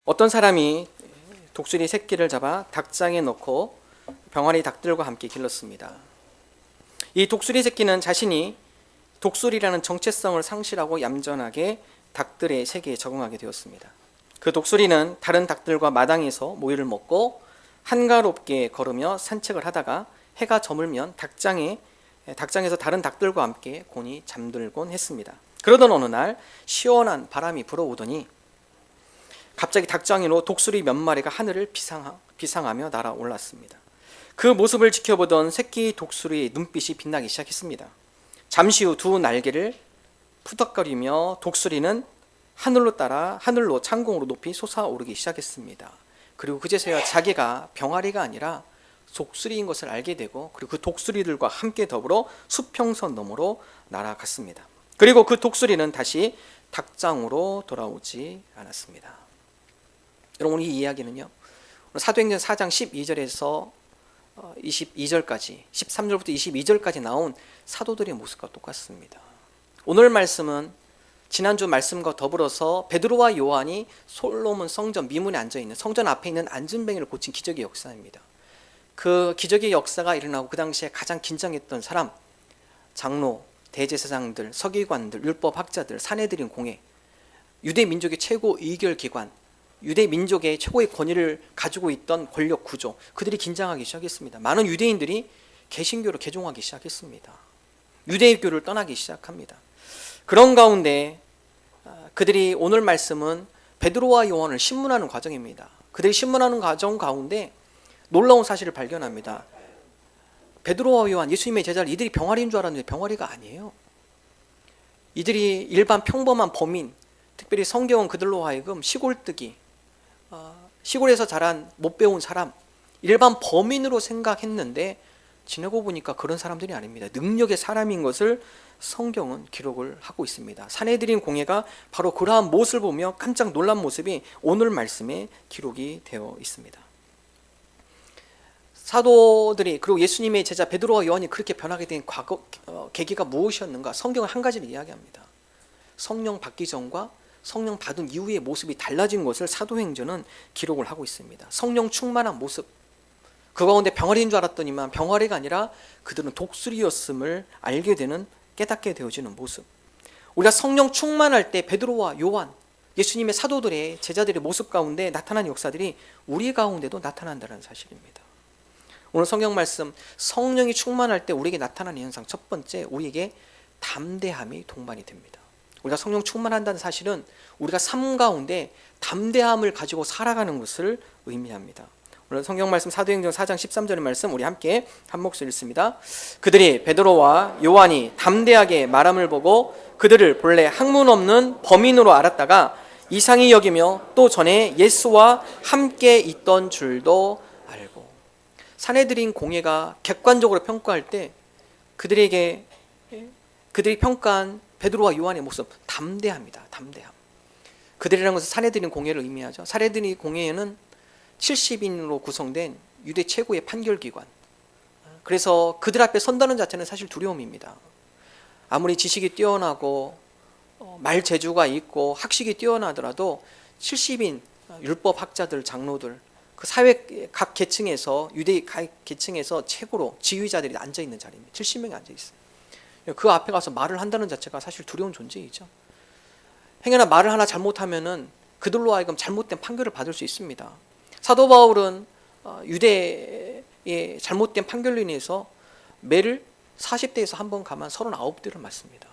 어떤 사람이 독수리 새끼를 잡아 닭장에 넣고 병아리 닭들과 함께 길렀습니다. 이 독수리 새끼는 자신이 독수리라는 정체성을 상실하고 얌전하게 닭들의 세계에 적응하게 되었습니다. 그 독수리는 다른 닭들과 마당에서 모이를 먹고 한가롭게 걸으며 산책을 하다가 해가 저물면 닭장에서 다른 닭들과 함께 곤히 잠들곤 했습니다. 그러던 어느 날 시원한 바람이 불어오더니 갑자기 닭장으로 독수리 몇 마리가 하늘을 비상하며 날아올랐습니다. 그 모습을 지켜보던 새끼 독수리의 눈빛이 빛나기 시작했습니다. 잠시 후 두 날개를 푸덕거리며 독수리는 하늘로 창공으로 높이 솟아오르기 시작했습니다. 그리고 그제서야 자기가 병아리가 아니라 독수리인 것을 알게 되고, 그리고 그 독수리들과 함께 더불어 수평선 너머로 날아갔습니다. 그리고 그 독수리는 다시 닭장으로 돌아오지 않았습니다. 여러분, 이 이야기는요, 사도행전 4장 12절에서 22절까지 13절부터 22절까지 나온 사도들의 모습과 똑같습니다. 오늘 말씀은 지난주 말씀과 더불어서 베드로와 요한이 솔로몬 성전 미문에 앉아있는 성전 앞에 있는 안전뱅이를 고친 기적의 역사입니다. 그 기적의 역사가 일어나고 그 당시에 가장 긴장했던 사람, 장로, 대제사장들, 서기관들, 율법학자들, 사내들인 공회, 유대 민족의 최고 의결기관, 유대 민족의 최고의 권위를 가지고 있던 권력 구조, 그들이 긴장하기 시작했습니다. 많은 유대인들이 개신교로 개종하기 시작했습니다. 유대교를 떠나기 시작합니다. 그런 가운데 그들이 오늘 말씀은 베드로와 요한을 신문하는 과정입니다. 그들이 신문하는 과정 가운데 놀라운 사실을 발견합니다. 베드로와 요한, 예수님의 제자를 이들이 병아리인 줄 알았는데 병아리가 아니에요. 이들이 일반 평범한 범인, 특별히 성경은 그들로 하여금 시골뜨기, 시골에서 자란 못 배운 사람, 일반 범인으로 생각했는데 지내고 보니까 그런 사람들이 아닙니다. 능력의 사람인 것을 성경은 기록을 하고 있습니다. 사내들인 공회가 바로 그러한 모습을 보며 깜짝 놀란 모습이 오늘 말씀에 기록이 되어 있습니다. 사도들이, 그리고 예수님의 제자 베드로와 요한이 그렇게 변하게 된 계기가 무엇이었는가? 성경은 한 가지를 이야기합니다. 성령 받기 전과 성령 받은 이후의 모습이 달라진 것을 사도행전은 기록을 하고 있습니다. 성령 충만한 모습, 그 가운데 병아리인 줄 알았더니만 병아리가 아니라 그들은 독수리였음을 알게 되는, 깨닫게 되어지는 모습. 우리가 성령 충만할 때 베드로와 요한, 예수님의 사도들의 제자들의 모습 가운데 나타난 역사들이 우리 가운데도 나타난다는 사실입니다. 오늘 성경 말씀, 성령이 충만할 때 우리에게 나타나는 현상, 첫 번째, 우리에게 담대함이 동반이 됩니다. 우리가 성령 충만한다는 사실은 우리가 삶 가운데 담대함을 가지고 살아가는 것을 의미합니다. 오늘 성경 말씀 사도행전 4장 13절의 말씀 우리 함께 한 목소리 읽습니다. 그들이 베드로와 요한이 담대하게 말함을 보고 그들을 본래 학문 없는 범인으로 알았다가 이상히 여기며 또 전에 예수와 함께 있던 줄도 알고. 사내들인 공회가 객관적으로 평가할 때 그들이 평가한 베드로와 요한의 모습, 담대합니다. 담대함. 그들이라는 것은 사내들인 공회를 의미하죠. 사내들인 공회에는 70인으로 구성된 유대 최고의 판결기관, 그래서 그들 앞에 선다는 자체는 사실 두려움입니다. 아무리 지식이 뛰어나고 말 재주가 있고 학식이 뛰어나더라도 70인 율법학자들, 장로들, 그 사회 각 계층에서, 유대 각 계층에서 최고로 지휘자들이 앉아있는 자리입니다. 70명이 앉아있어요. 그 앞에 가서 말을 한다는 자체가 사실 두려운 존재이죠. 행여나 말을 하나 잘못하면은 그들로 하여금 잘못된 판결을 받을 수 있습니다. 사도 바울은 유대의 잘못된 판결로 인해서 매를 40대에서 한 번 가만 39대를 맞습니다.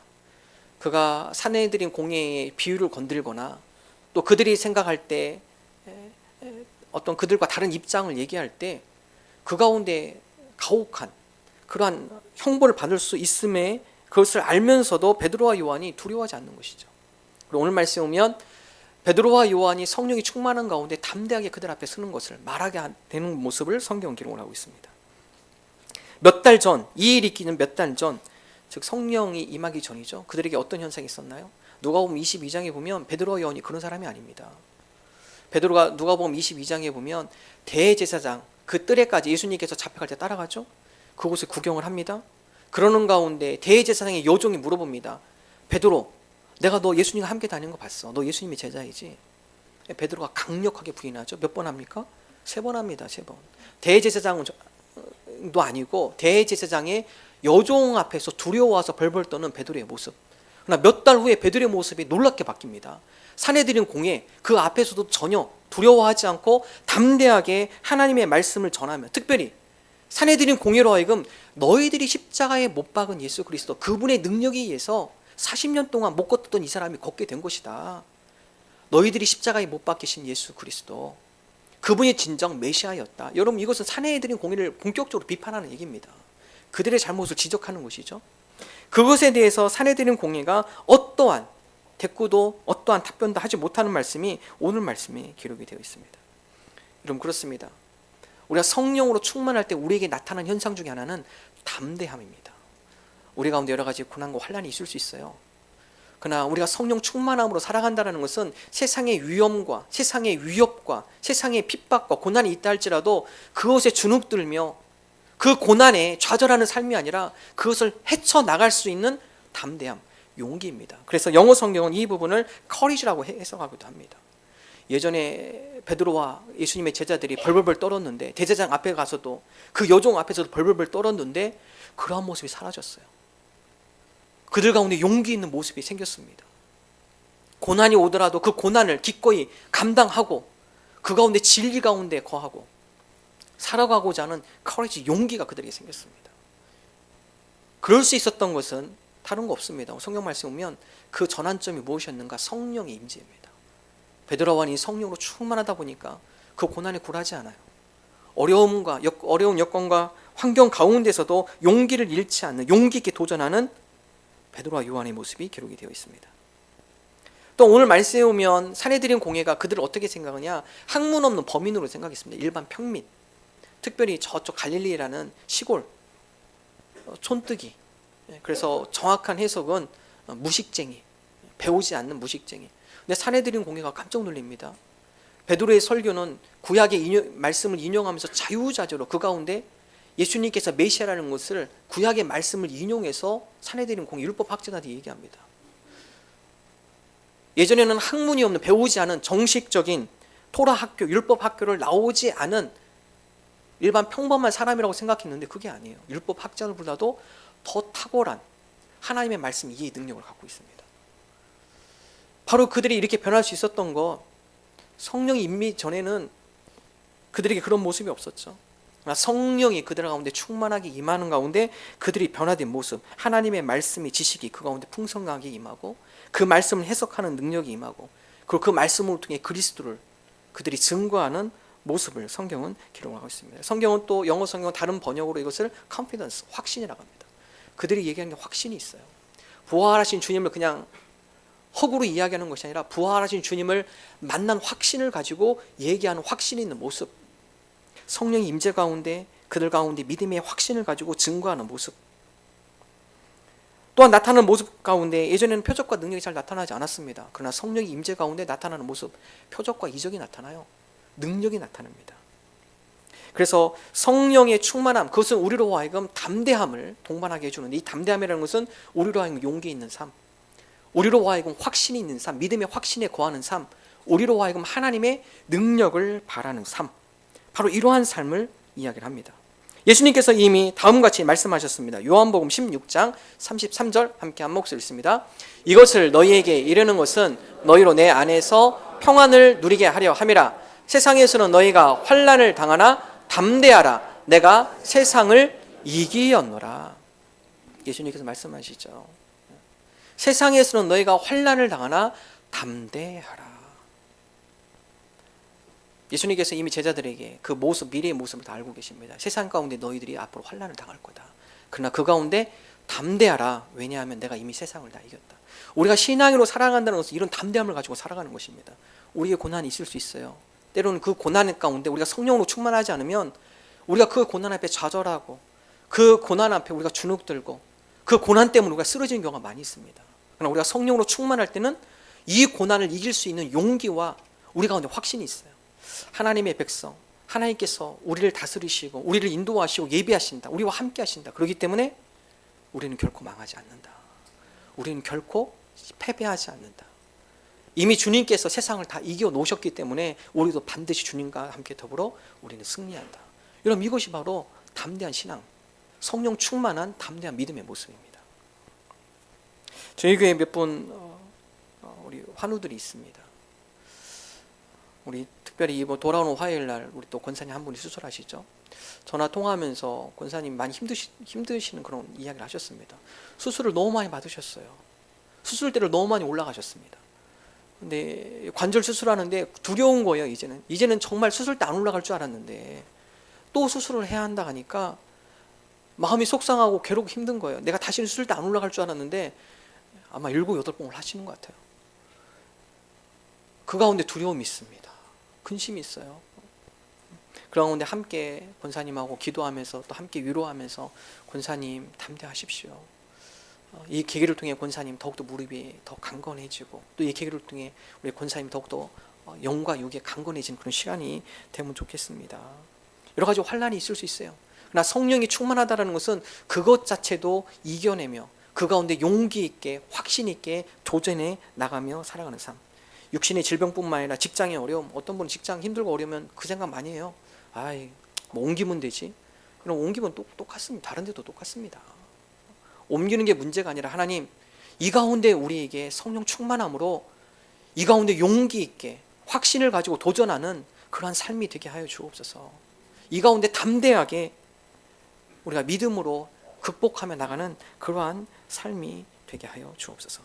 그가 사내들인 공회의 비유를 건들거나 또 그들이 생각할 때 어떤 그들과 다른 입장을 얘기할 때 그 가운데 가혹한 그러한 형벌을 받을 수 있음에 그것을 알면서도 베드로와 요한이 두려워하지 않는 것이죠. 그리고 오늘 말씀에 보면 베드로와 요한이 성령이 충만한 가운데 담대하게 그들 앞에 서는 것을 말하게 되는 모습을 성경 기록을 하고 있습니다. 몇 달 전, 이 일이 있기는 몇 달 전, 즉 성령이 임하기 전이죠. 그들에게 어떤 현상이 있었나요? 누가복음 22장에 보면 베드로와 요한이 그런 사람이 아닙니다. 누가복음 22장에 보면 대제사장 그 뜰에까지 예수님께서 잡혀갈 때 따라가죠. 그곳을 구경을 합니다. 그러는 가운데 대제사장의 여종이 물어봅니다. 베드로, 내가 너 예수님과 함께 다니는 거 봤어. 너 예수님의 제자이지? 베드로가 강력하게 부인하죠. 몇 번 합니까? 3번 합니다. 3번. 대제사장도 아니고 대제사장의 여종 앞에서 두려워서 벌벌 떠는 베드로의 모습. 그러나 몇 달 후에 베드로의 모습이 놀랍게 바뀝니다. 사내들인 공예 그 앞에서도 전혀 두려워하지 않고 담대하게 하나님의 말씀을 전하며, 특별히 사내들인 공예로 하여금 너희들이 십자가에 못 박은 예수 그리스도, 그분의 능력에 의해서 40년 동안 못 걷던 이 사람이 걷게 된 것이다. 너희들이 십자가에 못 박히신 예수 그리스도, 그분이 진정 메시아였다. 여러분, 이것은 사내들인 공예를 본격적으로 비판하는 얘기입니다. 그들의 잘못을 지적하는 것이죠. 그것에 대해서 사내들인 공예가 어떠한 대꾸도 어떠한 답변도 하지 못하는 말씀이 오늘 말씀에 기록이 되어 있습니다. 여러분, 그렇습니다. 우리가 성령으로 충만할 때 우리에게 나타나는 현상 중에 하나는 담대함입니다. 우리 가운데 여러 가지 고난과 환난이 있을 수 있어요. 그러나 우리가 성령 충만함으로 살아간다는 것은 세상의 위험과 세상의 위협과 세상의 핍박과 고난이 있다 할지라도 그것에 주눅들며 그 고난에 좌절하는 삶이 아니라 그것을 헤쳐나갈 수 있는 담대함, 용기입니다. 그래서 영어 성경은 이 부분을 courage라고 해석하기도 합니다. 예전에 베드로와 예수님의 제자들이 벌벌벌 떨었는데, 대제사장 앞에 가서도 그 여종 앞에서도 벌벌벌 떨었는데 그러한 모습이 사라졌어요. 그들 가운데 용기 있는 모습이 생겼습니다. 고난이 오더라도 그 고난을 기꺼이 감당하고 그 가운데 진리 가운데 거하고 살아가고자 하는 커리지, 용기가 그들에게 생겼습니다. 그럴 수 있었던 것은 다른 거 없습니다. 성경 말씀에 보면 그 전환점이 무엇이었는가? 성령의 임재입니다. 베드로와 이 성령으로 충만하다 보니까 그 고난에 굴하지 않아요. 어려운 여건과 환경 가운데서도 용기를 잃지 않는, 용기 있게 도전하는 베드로와 요한의 모습이 기록이 되어 있습니다. 또 오늘 말씀에 보면 사내들인 공예가 그들을 어떻게 생각하냐? 학문 없는 범인으로 생각했습니다. 일반 평민, 특별히 저쪽 갈릴리라는 시골 촌뜨기. 그래서 정확한 해석은 무식쟁이, 배우지 않는 무식쟁이. 근데 사내들인 공예가 깜짝 놀랍니다. 베드로의 설교는 구약의 말씀을 인용하면서 자유자재로 그 가운데 예수님께서 메시아라는 것을 구약의 말씀을 인용해서 사내들인 공예 율법학자들이 얘기합니다. 예전에는 학문이 없는, 배우지 않은 정식적인 토라 학교, 율법 학교를 나오지 않은 일반 평범한 사람이라고 생각했는데 그게 아니에요. 율법 학자들보다도 더 탁월한 하나님의 말씀 이해의 능력을 갖고 있습니다. 바로 그들이 이렇게 변할 수 있었던 것, 성령이 임미 전에는 그들에게 그런 모습이 없었죠. 그러나 성령이 그들 가운데 충만하게 임하는 가운데 그들이 변화된 모습, 하나님의 말씀의 지식이 그 가운데 풍성하게 임하고 그 말씀을 해석하는 능력이 임하고 그리고 그 말씀을 통해 그리스도를 그들이 증거하는 모습을 성경은 기록하고 있습니다. 성경은 또 영어 성경은 다른 번역으로 이것을 confidence, 확신이라고 합니다. 그들이 얘기하는 게 확신이 있어요. 부활하신 주님을 그냥 허구로 이야기하는 것이 아니라 부활하신 주님을 만난 확신을 가지고 얘기하는 확신이 있는 모습, 성령의 임재 가운데 그들 가운데 믿음의 확신을 가지고 증거하는 모습, 또한 나타나는 모습 가운데 예전에는 표적과 능력이 잘 나타나지 않았습니다. 그러나 성령의 임재 가운데 나타나는 모습, 표적과 이적이 나타나요. 능력이 나타납니다. 그래서 성령의 충만함, 그것은 우리로 하여금 담대함을 동반하게 해주는, 이 담대함이라는 것은 우리로 하여금 용기 있는 삶, 우리로 하여금 확신이 있는 삶, 믿음의 확신에 거하는 삶, 우리로 하여금 하나님의 능력을 바라는 삶, 바로 이러한 삶을 이야기를 합니다. 예수님께서 이미 다음같이 말씀하셨습니다. 요한복음 16장 33절 함께 한 목소리 읽습니다. 이것을 너희에게 이르는 것은 너희로 내 안에서 평안을 누리게 하려 함이라. 세상에서는 너희가 환난을 당하나 담대하라. 내가 세상을 이기었노라. 예수님께서 말씀하시죠. 세상에서는 너희가 환난을 당하나 담대하라. 예수님께서 이미 제자들에게 그 모습, 미래의 모습을 다 알고 계십니다. 세상 가운데 너희들이 앞으로 환난을 당할 거다. 그러나 그 가운데 담대하라. 왜냐하면 내가 이미 세상을 다 이겼다. 우리가 신앙으로 살아간다는 것은 이런 담대함을 가지고 살아가는 것입니다. 우리의 고난이 있을 수 있어요. 때로는 그 고난 가운데 우리가 성령으로 충만하지 않으면 우리가 그 고난 앞에 좌절하고 그 고난 앞에 우리가 주눅들고 그 고난 때문에 우리가 쓰러지는 경우가 많이 있습니다. 그러나 우리가 성령으로 충만할 때는 이 고난을 이길 수 있는 용기와 우리 가운데 확신이 있어요. 하나님의 백성, 하나님께서 우리를 다스리시고 우리를 인도하시고 예비하신다. 우리와 함께 하신다. 그렇기 때문에 우리는 결코 망하지 않는다. 우리는 결코 패배하지 않는다. 이미 주님께서 세상을 다 이겨 놓으셨기 때문에 우리도 반드시 주님과 함께 더불어 우리는 승리한다. 여러분, 이것이 바로 담대한 신앙, 성령 충만한 담대한 믿음의 모습입니다. 저희 교회에 몇 분 우리 환우들이 있습니다. 우리 특별히 이번 돌아오는 화요일 날 우리 또 권사님 한 분이 수술하시죠. 전화 통화하면서 권사님 많이 힘드시는 그런 이야기를 하셨습니다. 수술을 너무 많이 받으셨어요. 수술대를 너무 많이 올라가셨습니다. 근데 관절 수술하는데 두려운 거예요. 이제는 정말 수술대 안 올라갈 줄 알았는데 또 수술을 해야 한다 하니까 마음이 속상하고 괴롭고 힘든 거예요. 내가 다시는 수술대 안 올라갈 줄 알았는데 아마 7, 8번을 하시는 것 같아요. 그 가운데 두려움이 있습니다. 근심이 있어요. 그런 가운데 함께 권사님하고 기도하면서 또 함께 위로하면서 권사님 담대하십시오. 이 계기를 통해 권사님 더욱더 무릎이 더 강건해지고 또 이 계기를 통해 우리 권사님 더욱더 영과 육에 강건해진 그런 시간이 되면 좋겠습니다. 여러 가지 환란이 있을 수 있어요. 그러나 성령이 충만하다는 것은 그것 자체도 이겨내며 그 가운데 용기 있게 확신 있게 도전해 나가며 살아가는 삶. 육신의 질병뿐만 아니라 직장의 어려움, 어떤 분은 직장 힘들고 어려우면 그 생각 많이 해요. 뭐 옮기면 되지. 그럼 옮기면 똑같습니다. 다른 데도 똑같습니다. 옮기는 게 문제가 아니라 하나님, 이 가운데 우리에게 성령 충만함으로 이 가운데 용기 있게 확신을 가지고 도전하는 그러한 삶이 되게 하여 주옵소서. 이 가운데 담대하게 우리가 믿음으로 극복하며 나가는 그러한 삶이 되게 하여 주옵소서.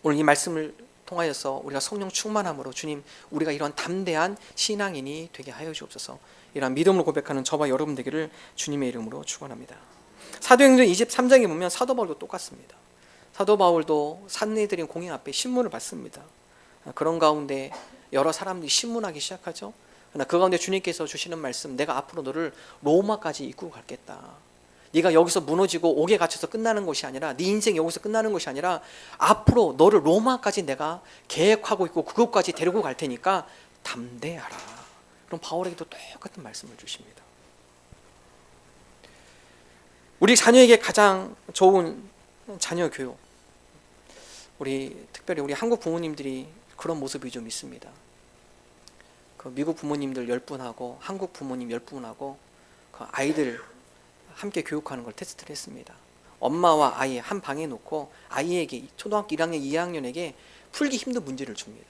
오늘 이 말씀을 통하여서 우리가 성령 충만함으로 주님, 우리가 이런 담대한 신앙인이 되게 하여 주옵소서. 이런 믿음으로 고백하는 저와 여러분 되기를 주님의 이름으로 축원합니다. 사도행전 23장에 보면 사도 바울도 똑같습니다. 사도 바울도 산헤드린 공회 앞에 신문을 받습니다. 그런 가운데 여러 사람들이 신문하기 시작하죠. 그러나 그 가운데 주님께서 주시는 말씀, 내가 앞으로 너를 로마까지 이끌고 가겠다. 네가 여기서 무너지고 옥에 갇혀서 끝나는 것이 아니라, 네 인생이 여기서 끝나는 것이 아니라 앞으로 너를 로마까지 내가 계획하고 있고 그것까지 데리고 갈 테니까 담대하라. 그럼 바울에게도 똑같은 말씀을 주십니다. 우리 자녀에게 가장 좋은 자녀 교육, 특별히 우리 한국 부모님들이 그런 모습이 좀 있습니다. 그 미국 부모님들 10분하고 한국 부모님 10분하고 그 아이들 함께 교육하는 걸 테스트를 했습니다. 엄마와 아이 한 방에 놓고 아이에게 초등학교 1학년, 2학년에게 풀기 힘든 문제를 줍니다.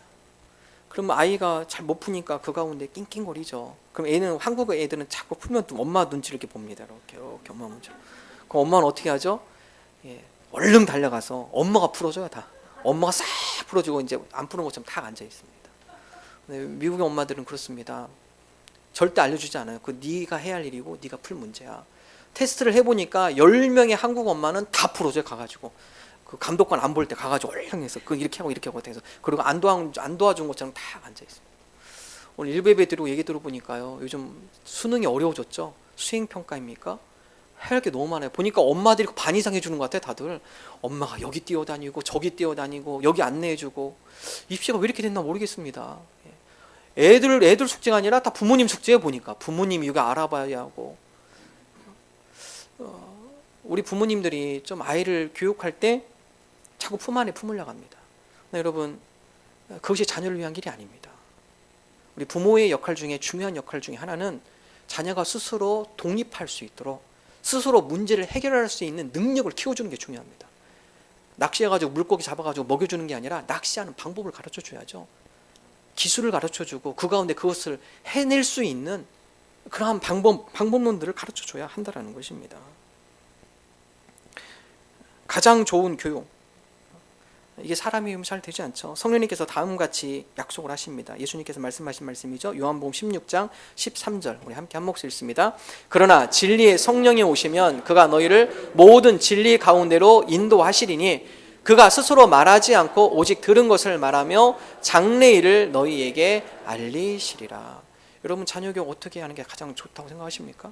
그러면 아이가 잘 못 푸니까 그 가운데 낑낑거리죠. 그럼 한국 애들은 자꾸 풀면 또 엄마 눈치를 이렇게 봅니다. 이렇게 엄마 문제. 그럼 엄마는 어떻게 하죠? 얼른 달려가서 엄마가 풀어줘요. 다 엄마가 싹 풀어주고 이제 안 푸는 것처럼 다 앉아 있습니다. 미국의 엄마들은 그렇습니다. 절대 알려주지 않아요. 그 네가 해야 할 일이고 네가 풀 문제야. 테스트를 해보니까 10명의 한국 엄마는 다 풀어줘요. 가가지고 그 감독관 안 볼 때 가가지고 얼른 해서 이렇게 하고 해서 그리고 안 도와준 것처럼 다 앉아 있습니다. 오늘 일부 예배 드리고 얘기 들어보니까요, 요즘 수능이 어려워졌죠. 수행 평가입니까? 할 게 너무 많아요. 보니까 엄마들이 반 이상 해주는 것 같아요. 다들 엄마가 여기 뛰어다니고 저기 뛰어다니고 여기 안내해주고, 입시가 왜 이렇게 됐나 모르겠습니다. 애들 숙제가 아니라 다 부모님 숙제에 보니까 부모님이 이거 알아봐야 하고, 우리 부모님들이 좀 아이를 교육할 때 자꾸 품 안에 품으려고 합니다. 여러분, 그것이 자녀를 위한 길이 아닙니다. 우리 부모의 역할 중에 중요한 역할 중에 하나는 자녀가 스스로 독립할 수 있도록 스스로 문제를 해결할 수 있는 능력을 키워주는 게 중요합니다. 낚시해가지고 물고기 잡아가지고 먹여주는 게 아니라 낚시하는 방법을 가르쳐줘야죠. 기술을 가르쳐주고 그 가운데 그것을 해낼 수 있는 그러한 방법론들을 가르쳐줘야 한다는 것입니다. 가장 좋은 교육, 이게 사람이 잘 되지 않죠. 성령님께서 다음같이 약속을 하십니다. 예수님께서 말씀하신 말씀이죠. 요한복음 16장 13절, 우리 함께 한 목소리 읽습니다. 그러나 진리의 성령이 오시면 그가 너희를 모든 진리 가운데로 인도하시리니 그가 스스로 말하지 않고 오직 들은 것을 말하며 장래일을 너희에게 알리시리라. 여러분, 자녀교육 어떻게 하는 게 가장 좋다고 생각하십니까?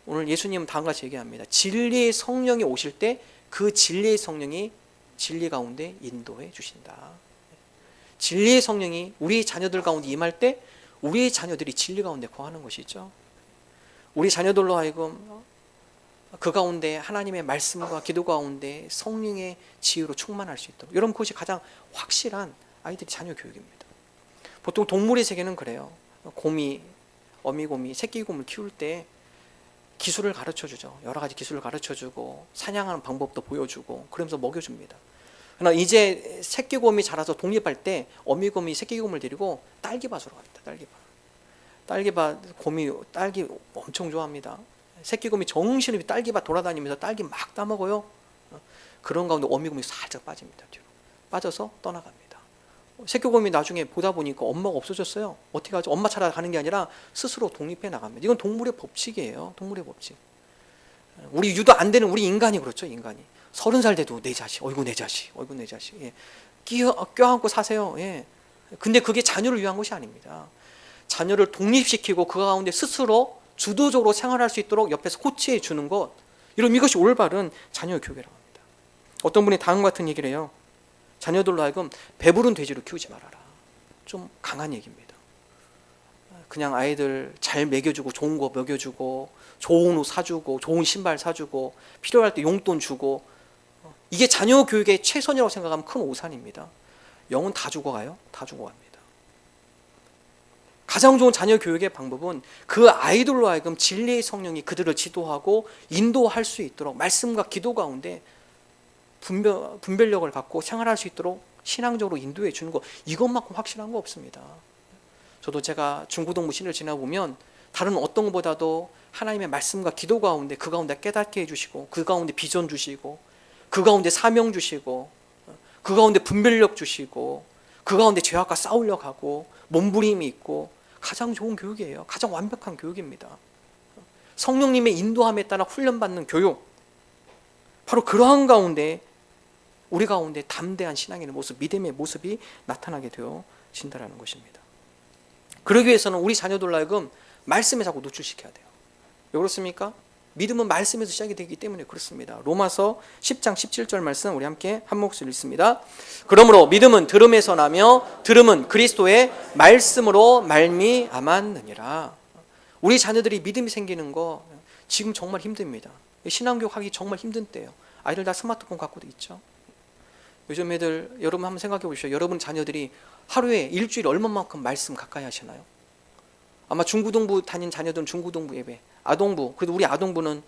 오늘 예수님은 다음같이 얘기합니다. 진리의 성령이 오실 때 그 진리의 성령이 진리 가운데 인도해 주신다. 진리의 성령이 우리 자녀들 가운데 임할 때 우리의 자녀들이 진리 가운데 거하는 것이죠. 우리 자녀들로 하여금 그 가운데 하나님의 말씀과 기도 가운데 성령의 지혜로 충만할 수 있도록, 여러분, 그것이 가장 확실한 아이들이 자녀 교육입니다. 보통 동물의 세계는 그래요. 곰이, 어미곰이 새끼곰을 키울 때 기술을 가르쳐주죠. 여러 가지 기술을 가르쳐주고 사냥하는 방법도 보여주고 그러면서 먹여줍니다. 그러나 이제 새끼곰이 자라서 독립할 때 어미곰이 새끼곰을 데리고 딸기밭으로 갑니다. 딸기밭 곰이 딸기 엄청 좋아합니다. 새끼곰이 정신없이 딸기밭 돌아다니면서 딸기 막 따먹어요. 그런 가운데 어미곰이 살짝 빠집니다. 뒤로 빠져서 떠나갑니다. 새끼곰이 나중에 보다 보니까 엄마가 없어졌어요. 어떻게 하죠? 엄마 찾아가는 게 아니라 스스로 독립해 나갑니다. 이건 동물의 법칙이에요. 동물의 법칙. 우리 유도 안 되는 우리 인간이 그렇죠. 인간이 30살 돼도 내 자식, 어이구 내 자식, 어이구 내 자식. 예. 껴안고 사세요. 예. 근데 그게 자녀를 위한 것이 아닙니다. 자녀를 독립시키고 그 가운데 스스로 주도적으로 생활할 수 있도록 옆에서 코치해 주는 것, 이런 이것이 올바른 자녀 교육이라고 합니다. 어떤 분이 다음과 같은 얘기를 해요. 자녀들로 하여금 배부른 돼지로 키우지 말아라. 좀 강한 얘기입니다. 그냥 아이들 잘 먹여주고 좋은 거 먹여주고 좋은 옷 사주고 좋은 신발 사주고 필요할 때 용돈 주고, 이게 자녀 교육의 최선이라고 생각하면 큰 오산입니다. 영은 다 죽어가요. 다 죽어갑니다. 가장 좋은 자녀 교육의 방법은 그 아이들로 하여금 진리의 성령이 그들을 지도하고 인도할 수 있도록 말씀과 기도 가운데 분별력을 갖고 생활할 수 있도록 신앙적으로 인도해 주는 것, 이것만큼 확실한 거 없습니다. 저도 제가 중고등부 신을 지나보면 다른 어떤 것보다도 하나님의 말씀과 기도 가운데 그 가운데 깨닫게 해주시고 그 가운데 비전 주시고 그 가운데 사명 주시고 그 가운데 분별력 주시고 그 가운데 죄악과 싸우려고 하고 몸부림이 있고, 가장 좋은 교육이에요. 가장 완벽한 교육입니다. 성령님의 인도함에 따라 훈련받는 교육, 바로 그러한 가운데 우리 가운데 담대한 신앙의 모습, 믿음의 모습이 나타나게 되어진다는 것입니다. 그러기 위해서는 우리 자녀들로 하여금 말씀에 자꾸 노출시켜야 돼요. 왜 그렇습니까? 믿음은 말씀에서 시작이 되기 때문에 그렇습니다. 로마서 10장 17절 말씀 우리 함께 한 목소리 읽습니다. 그러므로 믿음은 들음에서 나며 들음은 그리스도의 말씀으로 말미암았느니라. 우리 자녀들이 믿음이 생기는 거 지금 정말 힘듭니다. 신앙교육 하기 정말 힘든 때예요. 아이들 다 스마트폰 갖고도 있죠. 요즘 애들, 여러분 한번 생각해 보십시오. 여러분 자녀들이 하루에 일주일에 얼마만큼 말씀 가까이 하시나요? 아마 중고등부 다닌 자녀들은 중고등부 예배, 아동부, 그래도 우리 아동부는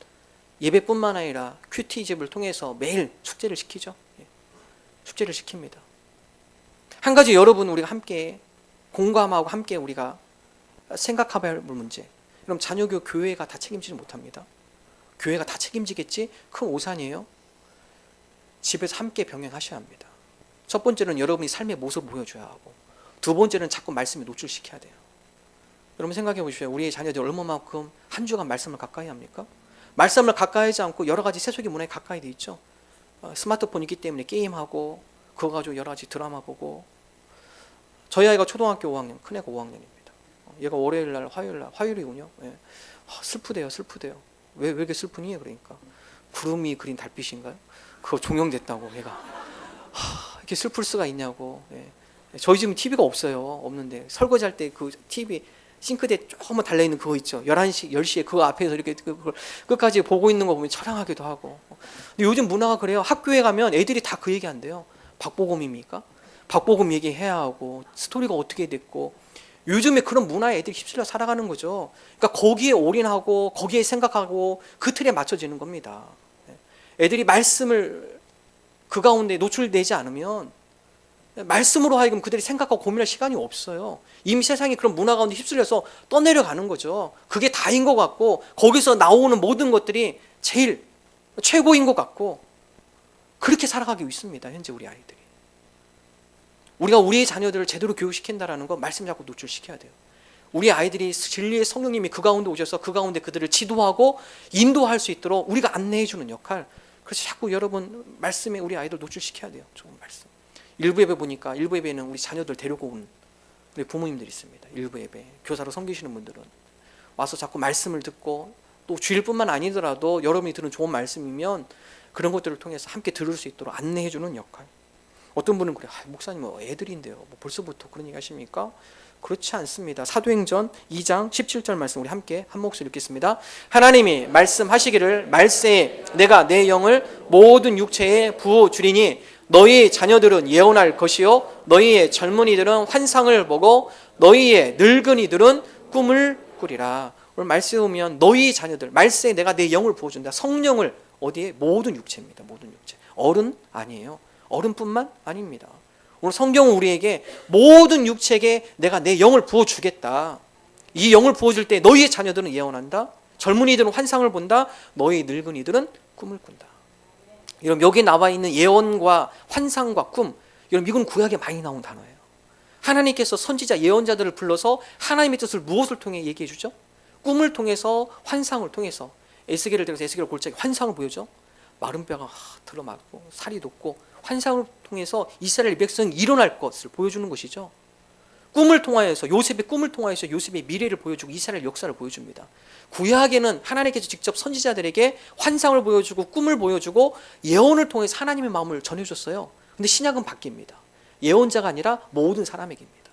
예배뿐만 아니라 큐티집을 통해서 매일 숙제를 시키죠. 숙제를 시킵니다. 한 가지 여러분 우리가 함께 공감하고 함께 우리가 생각해봐야 할 문제, 그럼 자녀교육 교회가 다 책임지지 못합니다. 교회가 다 책임지겠지? 큰 오산이에요. 집에서 함께 병행하셔야 합니다. 첫 번째는 여러분이 삶의 모습을 보여줘야 하고, 두 번째는 자꾸 말씀에 노출시켜야 돼요. 여러분 생각해 보십시오. 우리의 자녀들 얼마만큼 한 주간 말씀을 가까이 합니까? 말씀을 가까이 하지 않고 여러 가지 세속의 문화에 가까이 돼 있죠. 스마트폰 있기 때문에 게임하고 그거 가지고 여러 가지 드라마 보고. 저희 아이가 초등학교 5학년, 큰애가 5학년입니다. 얘가 월요일날 화요일이군요. 예. 슬프대요. 왜 이렇게 슬프니? 그러니까 구름이 그린 달빛인가요? 그거 종영됐다고 얘가. 이렇게 슬플 수가 있냐고. 예. 저희 집은 TV가 없어요. 없는데 설거지할 때 그 TV 싱크대에 조금만 달려있는 그거 있죠. 11시, 10시에 그거 앞에서 이렇게 그걸 끝까지 보고 있는 거 보면 처량하기도 하고. 근데 요즘 문화가 그래요. 학교에 가면 애들이 다 그 얘기 한대요. 박보검입니까? 박보검 얘기해야 하고 스토리가 어떻게 됐고. 요즘에 그런 문화에 애들이 휩쓸려 살아가는 거죠. 그러니까 거기에 올인하고 거기에 생각하고 그 틀에 맞춰지는 겁니다. 애들이 말씀을 그 가운데 노출되지 않으면 말씀으로 하여금 그들이 생각하고 고민할 시간이 없어요. 이미 세상이 그런 문화 가운데 휩쓸려서 떠내려가는 거죠. 그게 다인 것 같고 거기서 나오는 모든 것들이 제일 최고인 것 같고 그렇게 살아가고 있습니다. 현재 우리 아이들이. 우리가 우리의 자녀들을 제대로 교육시킨다는 거 말씀 자꾸 노출시켜야 돼요. 우리 아이들이 진리의 성령님이 그 가운데 오셔서 그 가운데 그들을 지도하고 인도할 수 있도록 우리가 안내해 주는 역할. 그래서 자꾸 여러분 말씀에 우리 아이들 노출시켜야 돼요. 좋은 말씀. 일부 예배 보니까 일부 예배는 우리 자녀들 데리고 온 우리 부모님들이 있습니다. 일부 예배 교사로 섬기시는 분들은 와서 자꾸 말씀을 듣고 또 주일뿐만 아니더라도 여러분이 들은 좋은 말씀이면 그런 것들을 통해서 함께 들을 수 있도록 안내해 주는 역할. 어떤 분은 그래, 목사님 애들인데요. 벌써부터 그런 얘기 하십니까? 그렇지 않습니다. 사도행전 2장 17절 말씀 우리 함께 한 목소리 읽겠습니다. 하나님이 말씀하시기를 말세에 내가 내 영을 모든 육체에 부어 주리니 너희 자녀들은 예언할 것이요 너희의 젊은이들은 환상을 보고 너희의 늙은이들은 꿈을 꾸리라. 오늘 말씀에 보면 너희 자녀들, 말세에 내가 내 영을 부어준다. 성령을 어디에? 모든 육체입니다. 모든 육체. 어른 아니에요. 어른뿐만 아닙니다. 오늘 성경은 우리에게 모든 육체에게 내가 내 영을 부어주겠다. 이 영을 부어줄 때 너희의 자녀들은 예언한다. 젊은이들은 환상을 본다. 너희 늙은이들은 꿈을 꾼다. 여러분, 여기 나와 있는 예언과 환상과 꿈, 여러분, 이건 구약에 많이 나온 단어예요. 하나님께서 선지자 예언자들을 불러서 하나님의 뜻을 무엇을 통해 얘기해 주죠? 꿈을 통해서, 환상을 통해서. 에스겔을 들어서 에스겔 골짜기 환상을 보여줘. 마른 뼈가 들어맞고 살이 돋고, 환상을 통해서 이스라엘 백성이 일어날 것을 보여주는 것이죠. 꿈을 통하여서, 요셉의 꿈을 통하여서 요셉의 미래를 보여주고 이스라엘 역사를 보여줍니다. 구약에는 하나님께서 직접 선지자들에게 환상을 보여주고 꿈을 보여주고 예언을 통해서 하나님의 마음을 전해줬어요. 근데 신약은 바뀝니다. 예언자가 아니라 모든 사람에게입니다.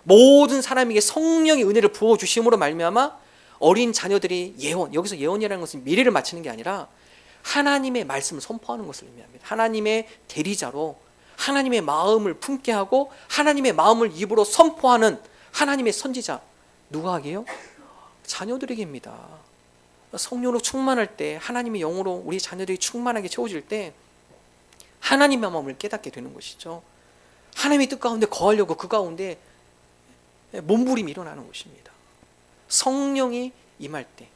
모든 사람에게 성령의 은혜를 부어주심으로 말미암아 어린 자녀들이 예언, 여기서 예언이라는 것은 미래를 맞추는 게 아니라 하나님의 말씀을 선포하는 것을 의미합니다. 하나님의 대리자로 하나님의 마음을 품게 하고 하나님의 마음을 입으로 선포하는 하나님의 선지자, 누구에게요? 자녀들에게입니다. 성령으로 충만할 때, 하나님의 영으로 우리 자녀들이 충만하게 채워질 때 하나님의 마음을 깨닫게 되는 것이죠. 하나님의 뜻 가운데 거하려고 그 가운데 몸부림이 일어나는 것입니다. 성령이 임할 때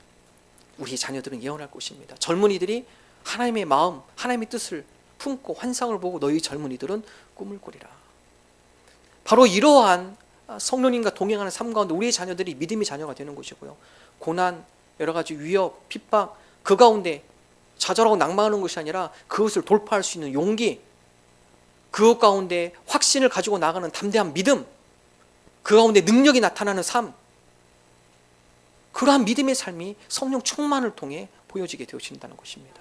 우리 자녀들은 예언할 것입니다. 젊은이들이 하나님의 마음, 하나님의 뜻을 품고 환상을 보고 너희 젊은이들은 꿈을 꾸리라. 바로 이러한 성령님과 동행하는 삶 가운데 우리의 자녀들이 믿음의 자녀가 되는 것이고요. 고난, 여러 가지 위협, 핍박, 그 가운데 좌절하고 낭망하는 것이 아니라 그것을 돌파할 수 있는 용기, 그것 가운데 확신을 가지고 나가는 담대한 믿음, 그 가운데 능력이 나타나는 삶, 그러한 믿음의 삶이 성령 충만을 통해 보여지게 되어진다는 것입니다.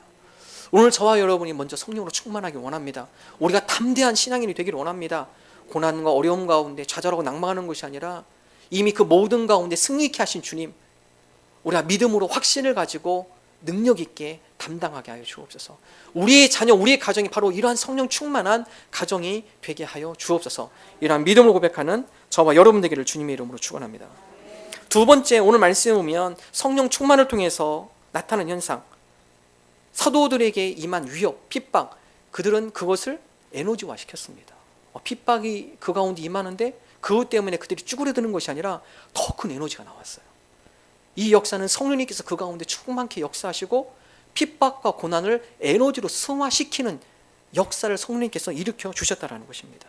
오늘 저와 여러분이 먼저 성령으로 충만하기 원합니다. 우리가 담대한 신앙인이 되기를 원합니다. 고난과 어려움 가운데 좌절하고 낭망하는 것이 아니라 이미 그 모든 가운데 승리케 하신 주님, 우리가 믿음으로 확신을 가지고 능력 있게 담당하게 하여 주옵소서. 우리의 자녀, 우리의 가정이 바로 이러한 성령 충만한 가정이 되게 하여 주옵소서. 이러한 믿음을 고백하는 저와 여러분 되기를 주님의 이름으로 축원합니다. 두 번째, 오늘 말씀에 보면 성령 충만을 통해서 나타나는 현상, 사도들에게 임한 위협, 핍박, 그들은 그것을 에너지화 시켰습니다. 핍박이 그 가운데 임하는데 그것 때문에 그들이 쭈그려드는 것이 아니라 더 큰 에너지가 나왔어요. 이 역사는 성령님께서 그 가운데 충만케 역사하시고 핍박과 고난을 에너지로 승화시키는 역사를 성령님께서 일으켜 주셨다는 것입니다.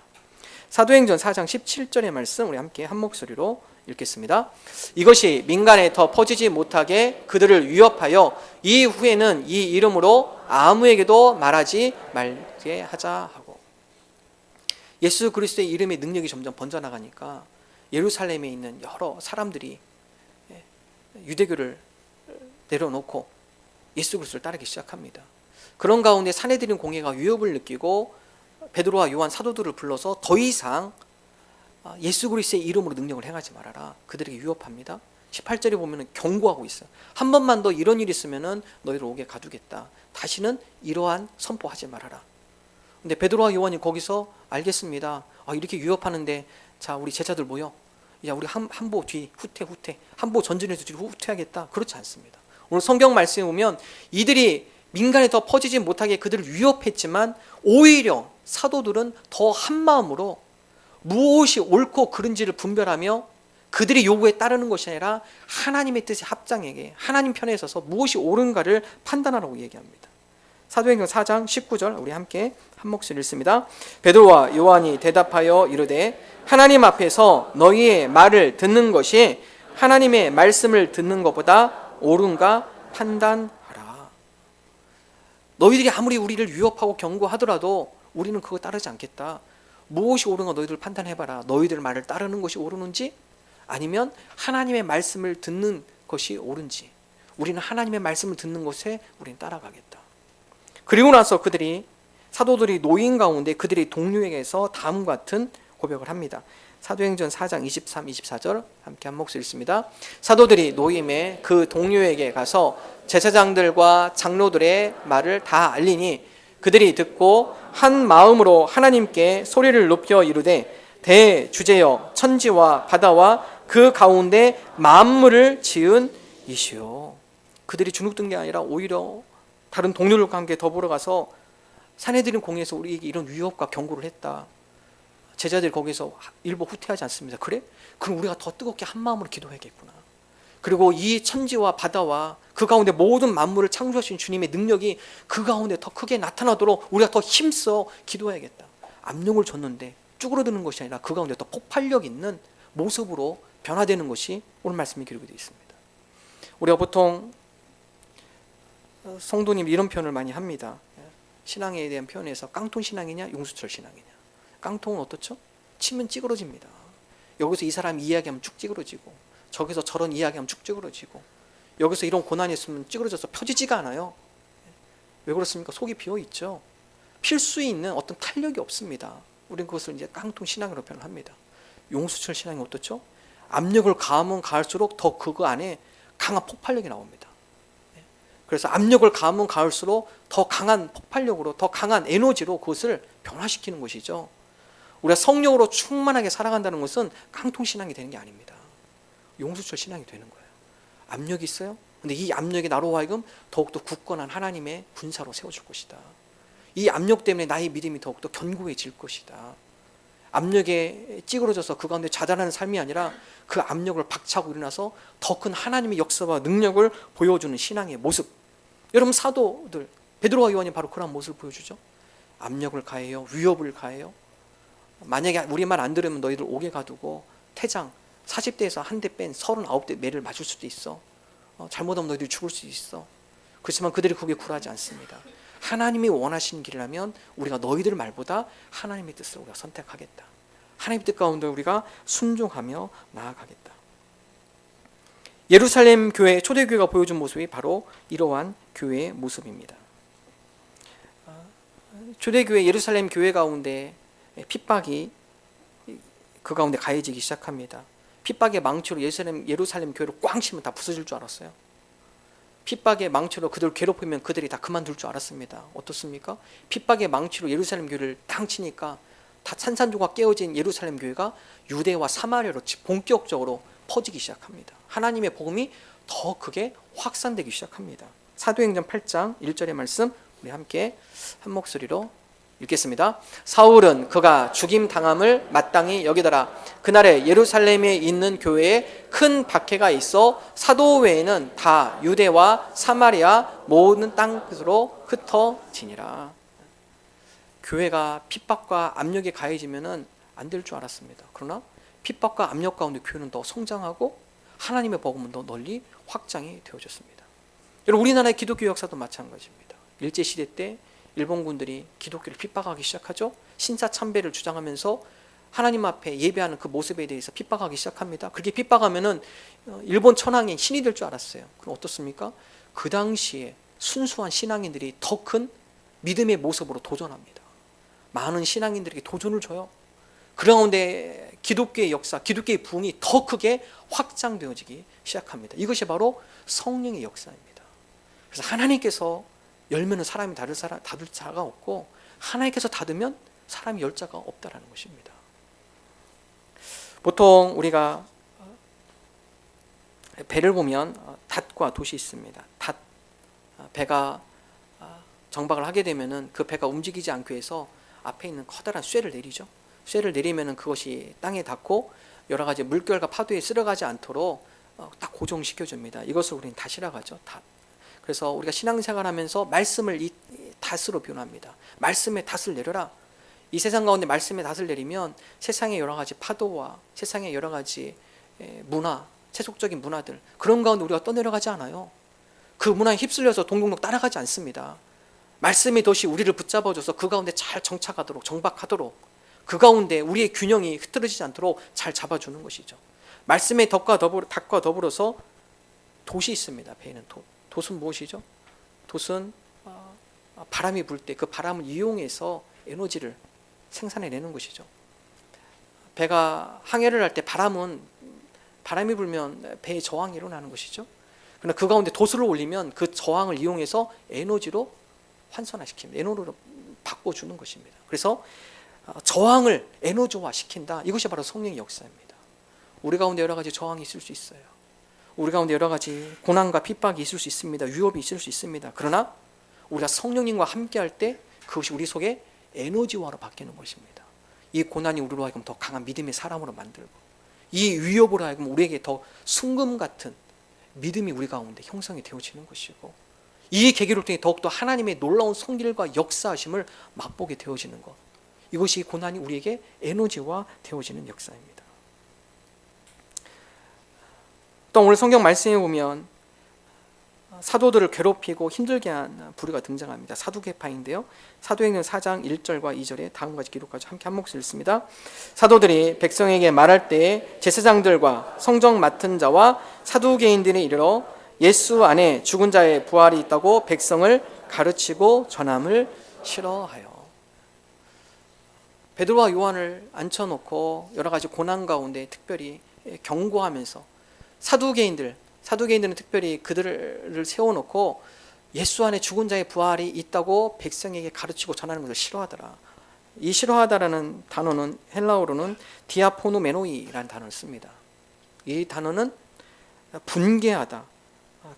사도행전 4장 17절의 말씀 우리 함께 한 목소리로 읽겠습니다. 이것이 민간에 더 퍼지지 못하게 그들을 위협하여 이후에는 이 이름으로 아무에게도 말하지 말게 하자 하고, 예수 그리스도의 이름의 능력이 점점 번져나가니까 예루살렘에 있는 여러 사람들이 유대교를 내려놓고 예수 그리스도를 따르기 시작합니다. 그런 가운데 산헤드린 공회가 위협을 느끼고 베드로와 요한 사도들을 불러서 더 이상 예수 그리스도의 이름으로 능력을 행하지 말아라. 그들에게 위협합니다. 18절에 보면 경고하고 있어요. 한 번만 더 이런 일이 있으면 너희를 옥에 가두겠다. 다시는 이러한 선포하지 말아라. 근데 베드로와 요한이 거기서 알겠습니다. 이렇게 위협하는데 자, 우리 제자들 모여. 야, 우리 한보 뒤 후퇴 한보 전진해서 뒤로 후퇴하겠다. 그렇지 않습니다. 오늘 성경 말씀에 보면 이들이 민간에 더 퍼지지 못하게 그들을 위협했지만 오히려 사도들은 더 한마음으로 무엇이 옳고 그른지를 분별하며 그들의 요구에 따르는 것이 아니라 하나님의 뜻에 합장에게 하나님 편에 서서 무엇이 옳은가를 판단하라고 얘기합니다. 사도행전 4장 19절 우리 함께 한 목소리 읽습니다. 베드로와 요한이 대답하여 이르되 하나님 앞에서 너희의 말을 듣는 것이 하나님의 말씀을 듣는 것보다 옳은가 판단하라. 너희들이 아무리 우리를 위협하고 경고하더라도 우리는 그거 따르지 않겠다. 무엇이 옳은가 너희들 판단해봐라. 너희들 말을 따르는 것이 옳은지 아니면 하나님의 말씀을 듣는 것이 옳은지, 우리는 하나님의 말씀을 듣는 것에 우리는 따라가겠다. 그리고 나서 사도들이 노인 가운데 그들의 동료에게서 다음과 같은 고백을 합니다. 사도행전 4장 23, 24절 함께 한 목소리 읽습니다. 사도들이 노임에 그 동료에게 가서 제사장들과 장로들의 말을 다 알리니 그들이 듣고 한 마음으로 하나님께 소리를 높여 이르되 대주제여 천지와 바다와 그 가운데 만물을 지은 이시여. 그들이 주눅든 게 아니라 오히려 다른 동료들과 함께 더불어 가서 산헤드린 공회에서 우리에게 이런 위협과 경고를 했다. 제자들이 거기서 일부 후퇴하지 않습니다. 그래? 그럼 우리가 더 뜨겁게 한 마음으로 기도해야겠구나. 그리고 이 천지와 바다와 그 가운데 모든 만물을 창조하신 주님의 능력이 그 가운데 더 크게 나타나도록 우리가 더 힘써 기도해야겠다. 압력을 줬는데 쭈그러드는 것이 아니라 그 가운데 더 폭발력 있는 모습으로 변화되는 것이 오늘 말씀에 기록이 되어 있습니다. 우리가 보통 성도님 이런 표현을 많이 합니다. 신앙에 대한 표현에서 깡통 신앙이냐 용수철 신앙이냐. 깡통은 어떻죠? 치면 찌그러집니다. 여기서 이 사람이 이야기하면 쭉 찌그러지고 저기서 저런 이야기하면 쭉 찌그러지고 여기서 이런 고난이 있으면 찌그러져서 펴지지가 않아요. 왜 그렇습니까? 속이 비어있죠. 필 수 있는 어떤 탄력이 없습니다. 우리는 그것을 이제 깡통 신앙으로 표현합니다. 용수철 신앙이 어떻죠? 압력을 가하면 가할수록 더 그거 안에 강한 폭발력이 나옵니다. 그래서 압력을 가하면 가할수록 더 강한 폭발력으로 더 강한 에너지로 그것을 변화시키는 것이죠. 우리가 성령으로 충만하게 살아간다는 것은 깡통 신앙이 되는 게 아닙니다. 용수철 신앙이 되는 거예요. 압력이 있어요. 근데 이 압력이 나로 하여금 더욱더 굳건한 하나님의 군사로 세워줄 것이다. 이 압력 때문에 나의 믿음이 더욱더 견고해질 것이다. 압력에 찌그러져서 그 가운데 자잘하는 삶이 아니라 그 압력을 박차고 일어나서 더 큰 하나님의 역사와 능력을 보여주는 신앙의 모습. 여러분 사도들 베드로와 요한이 바로 그런 모습을 보여주죠. 압력을 가해요. 위협을 가해요. 만약에 우리 말 안 들으면 너희들 옥에 가두고 태장 40대에서 한 대 뺀 39대 매를 맞을 수도 있어. 잘못하면 너희들이 죽을 수 있어. 그렇지만 그들이 거기에 굴하지 않습니다. 하나님이 원하시는 길이라면 우리가 너희들 말보다 하나님의 뜻을 우리가 선택하겠다. 하나님의 뜻 가운데 우리가 순종하며 나아가겠다. 예루살렘 교회, 초대교회가 보여준 모습이 바로 이러한 교회의 모습입니다. 초대교회 예루살렘 교회 가운데 핍박이 그 가운데 가해지기 시작합니다. 핍박의 망치로 예루살렘 교회를 꽝 치면 다 부서질 줄 알았어요. 핍박의 망치로 그들을 괴롭히면 그들이 다 그만둘 줄 알았습니다. 어떻습니까? 핍박의 망치로 예루살렘 교회를 땅 치니까 다 산산조각 깨어진 예루살렘 교회가 유대와 사마리아로 본격적으로 퍼지기 시작합니다. 하나님의 복음이 더 크게 확산되기 시작합니다. 사도행전 8장 1절의 말씀 우리 함께 한 목소리로 읽겠습니다. 사울은 그가 죽임 당함을 마땅히 여기더라. 그날에 예루살렘에 있는 교회에 큰 박해가 있어 사도 외에는 다 유대와 사마리아 모든 땅으로 흩어지니라. 교회가 핍박과 압력이 가해지면은 안 될 줄 알았습니다. 그러나 핍박과 압력 가운데 교회는 더 성장하고 하나님의 복음은 더 널리 확장이 되어졌습니다. 여러분 우리나라의 기독교 역사도 마찬가지입니다. 일제시대 때 일본군들이 기독교를 핍박하기 시작하죠. 신사참배를 주장하면서 하나님 앞에 예배하는 그 모습에 대해서 핍박하기 시작합니다. 그렇게 핍박하면은 일본 천황이 신이 될 줄 알았어요. 그럼 어떻습니까? 그 당시에 순수한 신앙인들이 더 큰 믿음의 모습으로 도전합니다. 많은 신앙인들에게 도전을 줘요. 그 가운데 기독교의 역사, 기독교의 부흥이 더 크게 확장되어지기 시작합니다. 이것이 바로 성령의 역사입니다. 그래서 하나님께서 열면은 사람이 닫을 자가 없고 하나님께서 닫으면 사람이 열 자가 없다라는 것입니다. 보통 우리가 배를 보면 닷과 돛이 있습니다. 배가 정박을 하게 되면은 그 배가 움직이지 않기 위해서 앞에 있는 커다란 쇠를 내리죠. 쇠를 내리면은 그것이 땅에 닿고 여러 가지 물결과 파도에 쓸어가지 않도록 딱 고정시켜 줍니다. 이것을 우리는 닷이라고 하죠. 닷. 그래서 우리가 신앙생활하면서 말씀을 이 닷으로 표현합니다. 말씀의 닷을 내려라. 이 세상 가운데 말씀의 닷을 내리면 세상의 여러 가지 파도와 세상의 여러 가지 문화, 세속적인 문화들 그런 가운데 우리가 떠내려가지 않아요. 그 문화에 휩쓸려서 동동동 따라가지 않습니다. 말씀의 덫이 우리를 붙잡아줘서 그 가운데 잘 정착하도록 정박하도록 그 가운데 우리의 균형이 흐트러지지 않도록 잘 잡아주는 것이죠. 말씀의 덫과 더불어서 돛이 있습니다. 배에는 돛. 돛은 무엇이죠? 돛은 바람이 불 때 그 바람을 이용해서 에너지를 생산해내는 것이죠. 배가 항해를 할 때 바람이 불면 배의 저항이 일어나는 것이죠. 그러나 그 가운데 돛을 올리면 그 저항을 이용해서 에너지로 환선화시킵니다. 에너지로 바꿔주는 것입니다. 그래서 저항을 에너지화 시킨다. 이것이 바로 성령의 역사입니다. 우리 가운데 여러 가지 저항이 있을 수 있어요. 우리 가운데 여러 가지 고난과 핍박이 있을 수 있습니다. 위협이 있을 수 있습니다. 그러나 우리가 성령님과 함께할 때 그것이 우리 속에 에너지화로 바뀌는 것입니다. 이 고난이 우리로 하여금 더 강한 믿음의 사람으로 만들고, 이 위협으로 하여금 우리에게 더 순금 같은 믿음이 우리 가운데 형성이 되어지는 것이고, 이 계기를 통해 더욱더 하나님의 놀라운 손길과 역사하심을 맛보게 되어지는 것, 이것이 고난이 우리에게 에너지화 되어지는 역사입니다. 또 오늘 성경 말씀에 보면 사도들을 괴롭히고 힘들게 한 부류가 등장합니다. 사두개파인데요. 사도행전 4장 1절과 2절에 다음과 같이 기록하죠. 함께 한 목소리 읽습니다. 사도들이 백성에게 말할 때에 제사장들과 성정 맡은 자와 사두개인들이 이르러 예수 안에 죽은 자의 부활이 있다고 백성을 가르치고 전함을 싫어하여. 베드로와 요한을 앉혀놓고 여러 가지 고난 가운데 특별히 경고하면서 사두개인들은 특별히 그들을 세워놓고 예수 안에 죽은 자의 부활이 있다고 백성에게 가르치고 전하는 것을 싫어하더라. 이 싫어하다라는 단어는 헬라어로는 디아포노메노이라는 단어를 씁니다. 이 단어는 분개하다,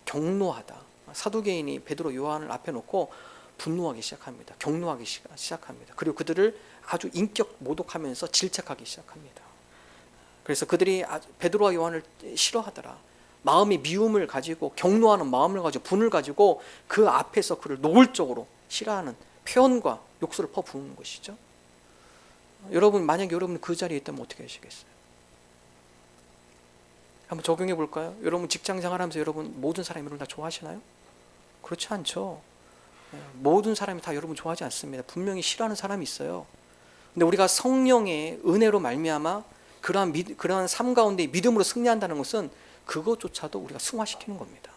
경노하다. 사두개인이 베드로 요한을 앞에 놓고 분노하기 시작합니다. 경노하기 시작합니다. 그리고 그들을 아주 인격 모독하면서 질책하기 시작합니다. 그래서 그들이 베드로와 요한을 싫어하더라. 마음이 미움을 가지고 경노하는 마음을 가지고 분을 가지고 그 앞에서 그를 노골적으로 싫어하는 표현과 욕설을 퍼부은 것이죠. 여러분, 만약에 여러분 그 자리에 있다면 어떻게 하시겠어요? 한번 적용해 볼까요? 여러분 직장 생활하면서 여러분 모든 사람이 여러분 다 좋아하시나요? 그렇지 않죠. 모든 사람이 다 여러분 좋아하지 않습니다. 분명히 싫어하는 사람이 있어요. 근데 우리가 성령의 은혜로 말미암아 그러한 삶 가운데 믿음으로 승리한다는 것은 그것조차도 우리가 승화시키는 겁니다.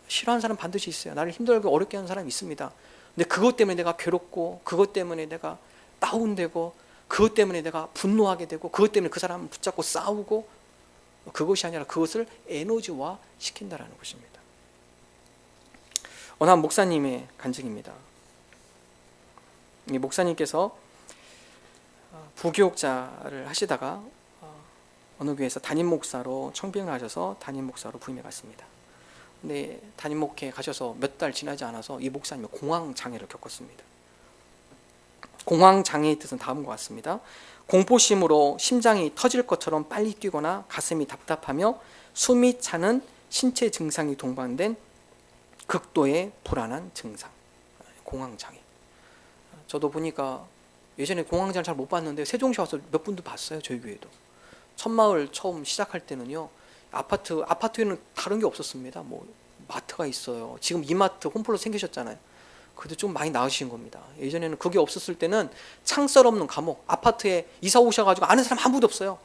싫어하는 사람 반드시 있어요. 나를 힘들고 어렵게 하는 사람이 있습니다. 근데 그것 때문에 내가 괴롭고, 그것 때문에 내가 다운되고, 그것 때문에 내가 분노하게 되고, 그것 때문에 그 사람을 붙잡고 싸우고, 그것이 아니라 그것을 에너지화 시킨다는 것입니다. 어느 한 목사님의 간증입니다. 이 목사님께서 부교육자를 하시다가 어느 교회에서 담임 목사로 청빙을 하셔서 담임 목사로 부임해 갔습니다. 근데 담임 목회에 가셔서 몇 달 지나지 않아서 이 목사님이 공황장애를 겪었습니다. 공황장애의 뜻은 다음과 같습니다. 공포심으로 심장이 터질 것처럼 빨리 뛰거나 가슴이 답답하며 숨이 차는 신체 증상이 동반된 극도의 불안한 증상, 공황장애. 저도 보니까 예전에 공황장애를 잘 못 봤는데 세종시 와서 몇 분도 봤어요. 저희 교회도. 천마을 처음 시작할 때는요, 아파트에는 다른 게 없었습니다. 뭐 마트가 있어요. 지금 이마트 홈플로 생기셨잖아요. 그래도 좀 많이 나으신 겁니다. 예전에는 그게 없었을 때는 창살 없는 감옥, 아파트에 이사 오셔가지고 아는 사람 아무도 없어요.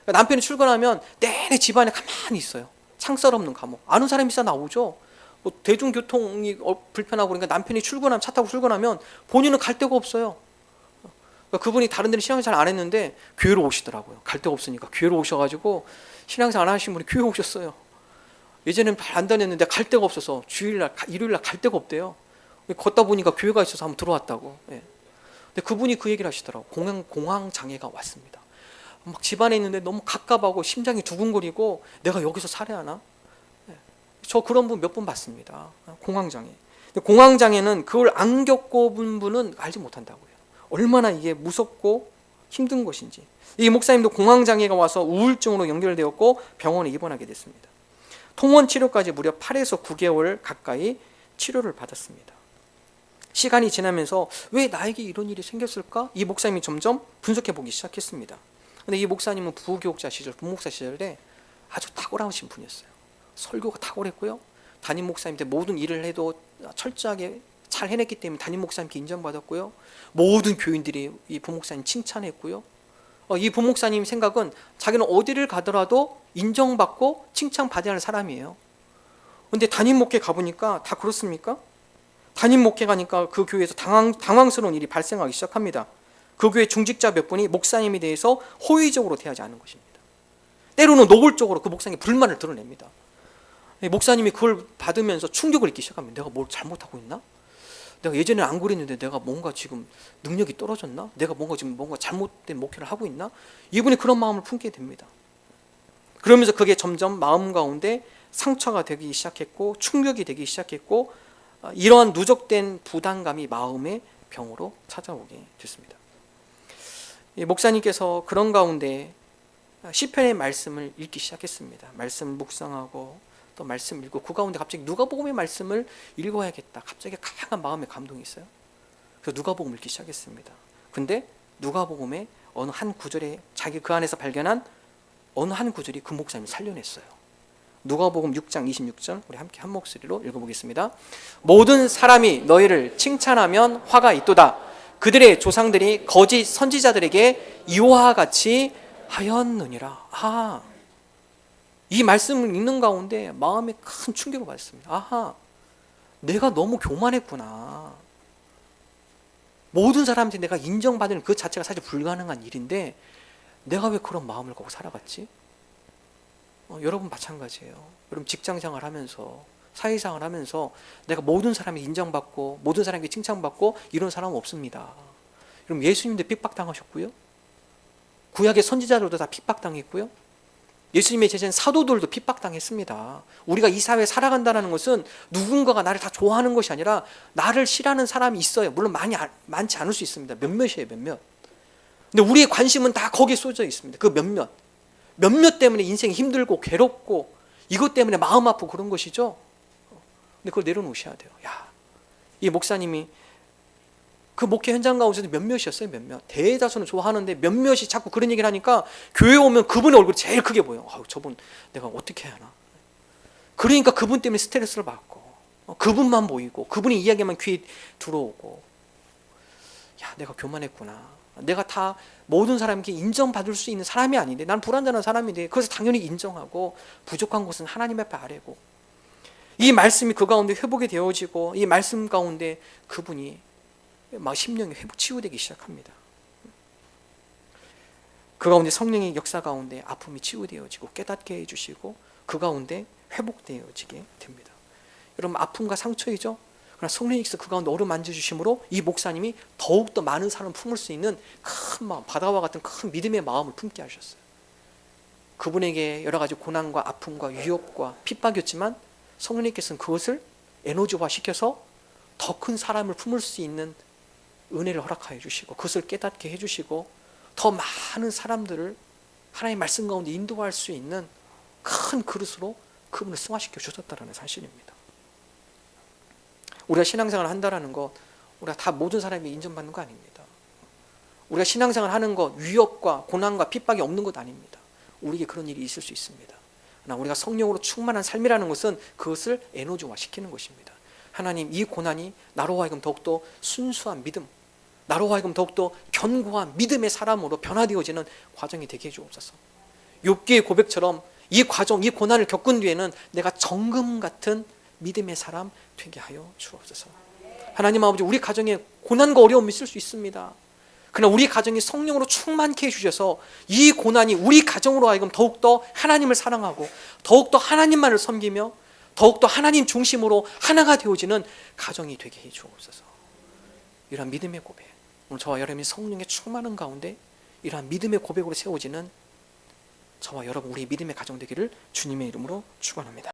남편이 출근하면 내내 집안에 가만히 있어요. 창살 없는 감옥. 아는 사람이 있어 나오죠. 뭐 대중교통이 불편하고 그러니까 남편이 차 타고 출근하면 본인은 갈 데가 없어요. 그분이 다른 데는 신앙생활 잘 안 했는데 교회로 오시더라고요. 갈 데가 없으니까 교회로 오셔가지고 신앙생활 안 하신 분이 교회 오셨어요. 예전에는 잘 안 다녔는데 갈 데가 없어서 주일날, 일요일날 갈 데가 없대요. 걷다 보니까 교회가 있어서 한번 들어왔다고. 예. 근데 그분이 그 얘기를 하시더라고. 공황장애가 왔습니다. 막 집안에 있는데 너무 갑갑하고 심장이 두근거리고 내가 여기서 살아야 하나? 예. 저 그런 분 몇 분 봤습니다. 공황장애. 근데 공황장애는 그걸 안 겪어본 분은 알지 못한다고요. 얼마나 이게 무섭고 힘든 것인지. 이 목사님도 공황장애가 와서 우울증으로 연결되었고 병원에 입원하게 됐습니다. 통원 치료까지 무려 8에서 9개월 가까이 치료를 받았습니다. 시간이 지나면서 왜 나에게 이런 일이 생겼을까? 이 목사님이 점점 분석해 보기 시작했습니다. 근데 이 목사님은 부교육자 시절, 부목사 시절에 아주 탁월하신 분이었어요. 설교가 탁월했고요. 담임 목사님한테 모든 일을 해도 철저하게 잘 해냈기 때문에 담임 목사님께 인정받았고요. 모든 교인들이 이 부목사님 칭찬했고요. 이 부목사님 생각은 자기는 어디를 가더라도 인정받고 칭찬받아야 할 사람이에요. 근데 담임 목회 가보니까 다 그렇습니까? 담임 목회 가니까 그 교회에서 당황스러운 일이 발생하기 시작합니다. 그 교회 중직자 몇 분이 목사님에 대해서 호의적으로 대하지 않은 것입니다. 때로는 노골적으로 그 목사님이 불만을 드러냅니다. 목사님이 그걸 받으면서 충격을 입기 시작합니다. 내가 뭘 잘못하고 있나? 내가 예전에 안 그랬는데 내가 뭔가 지금 능력이 떨어졌나? 내가 뭔가 잘못된 목표를 하고 있나? 이분이 그런 마음을 품게 됩니다. 그러면서 그게 점점 마음 가운데 상처가 되기 시작했고 충격이 되기 시작했고 이러한 누적된 부담감이 마음의 병으로 찾아오게 됐습니다. 목사님께서 그런 가운데 시편의 말씀을 읽기 시작했습니다. 말씀을 묵상하고 또 말씀 읽고 그 가운데 갑자기 누가복음의 말씀을 읽어야겠다. 갑자기 강한 마음의 감동이 있어요. 그래서 누가복음 읽기 시작했습니다. 근데 누가복음의 어느 한 구절에 자기 그 안에서 발견한 어느 한 구절이 그 목사님을 살려냈어요. 누가복음 6장 26절 우리 함께 한 목소리로 읽어보겠습니다. 모든 사람이 너희를 칭찬하면 화가 있도다. 그들의 조상들이 거짓 선지자들에게 이와 같이 하였느니라. 이 말씀을 읽는 가운데 마음에 큰 충격을 받았습니다. 내가 너무 교만했구나. 모든 사람한테 내가 인정받는 그 자체가 사실 불가능한 일인데 내가 왜 그런 마음을 갖고 살아갔지? 여러분 마찬가지예요. 여러분 직장생활 하면서 사회생활 하면서 내가 모든 사람이 인정받고 모든 사람에게 칭찬받고 이런 사람은 없습니다. 여러분 예수님도 핍박당하셨고요. 구약의 선지자들도 다 핍박당했고요. 예수님의 제자인 사도들도 핍박당했습니다. 우리가 이 사회에 살아간다는 것은 누군가가 나를 다 좋아하는 것이 아니라 나를 싫어하는 사람이 있어요. 물론 많지 않을 수 있습니다. 몇몇이에요, 몇몇. 근데 우리의 관심은 다 거기에 쏟아져 있습니다. 그 몇몇 때문에 인생이 힘들고 괴롭고 이것 때문에 마음 아프고 그런 것이죠. 근데 그걸 내려놓으셔야 돼요. 이 목사님이 그 목회 현장 가운데서 몇몇이었어요. 몇몇. 대다수는 좋아하는데 몇몇이 자꾸 그런 얘기를 하니까 교회 오면 그분의 얼굴이 제일 크게 보여. 저분 내가 어떻게 해야 하나. 그러니까 그분 때문에 스트레스를 받고 그분만 보이고 그분의 이야기만 귀에 들어오고 내가 교만했구나. 내가 다 모든 사람에게 인정받을 수 있는 사람이 아닌데 난 불완전한 사람인데 그래서 당연히 인정하고 부족한 것은 하나님 앞에 아뢰고 이 말씀이 그 가운데 회복이 되어지고 이 말씀 가운데 그분이 막 심령이 치유되기 시작합니다. 그 가운데 성령의 역사 가운데 아픔이 치유되어지고 깨닫게 해주시고 그 가운데 회복되어지게 됩니다. 여러분 아픔과 상처이죠. 그러나 성령님께서 그 가운데 어루만져 주심으로 이 목사님이 더욱더 많은 사람을 품을 수 있는 큰 마음, 바다와 같은 큰 믿음의 마음을 품게 하셨어요. 그분에게 여러 가지 고난과 아픔과 위협과 핍박이었지만 성령님께서는 그것을 에너지화 시켜서 더 큰 사람을 품을 수 있는 은혜를 허락하여 주시고 그것을 깨닫게 해주시고 더 많은 사람들을 하나님의 말씀 가운데 인도할 수 있는 큰 그릇으로 그분을 승화시켜 주셨다는 사실입니다. 우리가 신앙생활을 한다는 것 우리가 다 모든 사람이 인정받는 거 아닙니다. 우리가 신앙생활을 하는 것 위협과 고난과 핍박이 없는 것 아닙니다. 우리에게 그런 일이 있을 수 있습니다. 그러나 우리가 성령으로 충만한 삶이라는 것은 그것을 에너지화 시키는 것입니다. 하나님 이 고난이 나로 하여금 더욱더 순수한 믿음 나로 하여금 더욱더 견고한 믿음의 사람으로 변화되어지는 과정이 되게 해주옵소서. 욥기의 고백처럼 이 과정, 이 고난을 겪은 뒤에는 내가 정금 같은 믿음의 사람 되게 하여 주옵소서. 하나님 아버지 우리 가정에 고난과 어려움이 있을 수 있습니다. 그러나 우리 가정이 성령으로 충만케 해주셔서 이 고난이 우리 가정으로 하여금 더욱더 하나님을 사랑하고 더욱더 하나님만을 섬기며 더욱더 하나님 중심으로 하나가 되어지는 가정이 되게 해 주옵소서. 이러한 믿음의 고백 오늘 저와 여러분이 성령의 충만한 가운데 이러한 믿음의 고백으로 세워지는 저와 여러분 우리 믿음의 가정 되기를 주님의 이름으로 축원합니다.